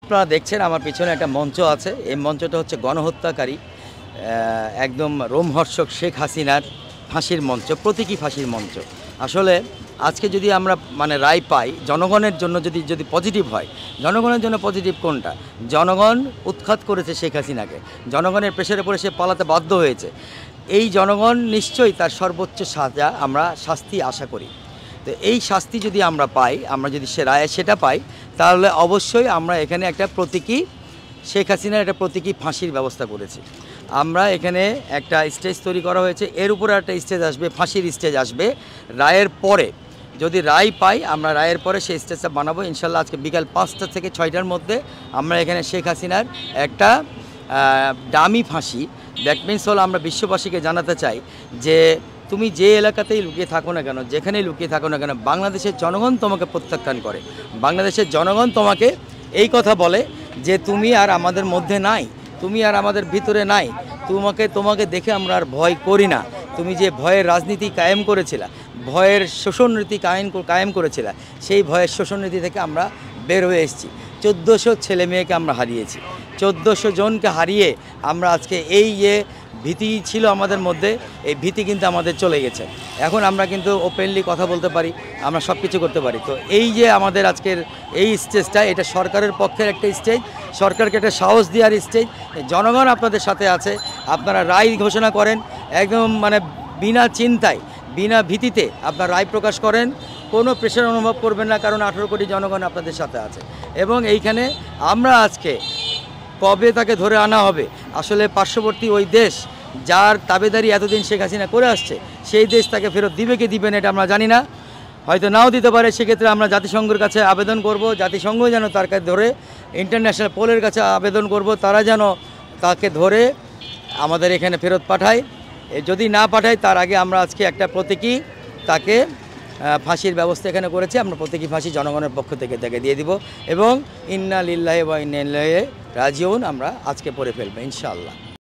আপনারা দেখছেন আমার পিছনে একটা মঞ্চ আছে, এই মঞ্চটা হচ্ছে গণহত্যাকারী একদম রোমহর্ষক শেখ হাসিনার ফাঁসির মঞ্চ, প্রতীকী ফাঁসির মঞ্চ। আসলে আজকে যদি আমরা মানে রায় পাই, জনগণের জন্য যদি পজিটিভ হয়, জনগণের জন্য পজিটিভ কোনটা? জনগণ উৎখাত করেছে শেখ হাসিনাকে, জনগণের প্রেশারে পড়ে সে পালাতে বাধ্য হয়েছে। এই জনগণ নিশ্চয়ই তার সর্বোচ্চ সাজা আমরা শাস্তি আশা করি। তো এই শাস্তি যদি আমরা পাই, আমরা যদি সে রায় সেটা পাই, তাহলে অবশ্যই আমরা এখানে একটা প্রতীকী শেখ হাসিনার একটা প্রতীকী ফাঁসির ব্যবস্থা করেছি। আমরা এখানে একটা স্টেজ তৈরি করা হয়েছে, এর উপরে একটা স্টেজ আসবে, ফাঁসির স্টেজ আসবে রায়ের পরে। যদি রায় পাই, আমরা রায়ের পরে সেই স্টেজটা বানাবো ইনশাল্লাহ। আজকে বিকাল 5টা থেকে 6টার মধ্যে আমরা এখানে শেখ হাসিনার একটা ডামি ফাঁসি। দ্যাট মিনস হলো আমরা বিশ্ববাসীকে জানাতে চাই যে তুমি যে এলাকাতেই লুকিয়ে থাকো না কেন, যেখানেই লুকিয়ে থাকো না কেন, বাংলাদেশের জনগণ তোমাকে প্রত্যাখ্যান করে। বাংলাদেশের জনগণ তোমাকে এই কথা বলে যে তুমি আর আমাদের মধ্যে নাই, তুমি আর আমাদের ভিতরে নাই, তোমাকে দেখে আমরা আর ভয় করি না। তুমি যে ভয়ের রাজনীতি কায়েম করেছিলা, ভয়ের শোষণ নীতি কায়েম করেছিলা, সেই ভয়ের শোষণ নীতি থেকে আমরা বের হয়ে এসেছি। 1400 ছেলে মেয়েকে আমরা হারিয়েছি, 1400 জনকে হারিয়ে আমরা আজকে এই যে ভীতি ছিল আমাদের মধ্যে, এই ভীতি কিন্তু আমাদের চলে গেছে। এখন আমরা কিন্তু ওপেনলি কথা বলতে পারি, আমরা সব কিছু করতে পারি। তো এই যে আমাদের আজকের এই স্টেজটা, এটা সরকারের পক্ষের একটা স্টেজ, সরকারকে একটা সাহস দেওয়ার স্টেজ। জনগণ আপনাদের সাথে আছে, আপনারা রায় ঘোষণা করেন একদম মানে বিনা চিন্তায়, বিনা ভীতিতে আপনারা রায় প্রকাশ করেন, কোনো প্রেশার অনুভব করবেন না, কারণ 18 কোটি জনগণ আপনাদের সাথে আছে। এবং এইখানে আমরা আজকে কবে তাকে ধরে আনা হবে, আসলে পার্শ্ববর্তী ওই দেশ যার তাবেদারি এতদিন শেখ হাসিনা করে আসছে, সেই দেশ তাকে ফেরত দিবে কি দিবে না এটা আমরা জানি না, হয়তো নাও দিতে পারে। সেক্ষেত্রে আমরা জাতিসংঘের কাছে আবেদন করব, জাতিসংঘ যেন তার কাছে ধরে, ইন্টারন্যাশনাল পোলের কাছে আবেদন করব, তারা যেন তাকে ধরে আমাদের এখানে ফেরত পাঠায়। যদি না পাঠায়, তার আগে আমরা আজকে একটা প্রতীকী তাকে ফাঁসির ব্যবস্থা এখানে করেছি। আমরা প্রতীকী ফাঁসি জনগণের পক্ষ থেকে তাকে দিয়ে দিব এবং ইন্না লিল্লাহি ওয়া ইন্না ইলাইহি রাজিউন আমরা আজকে পড়ে ফেলবো ইনশাআল্লাহ।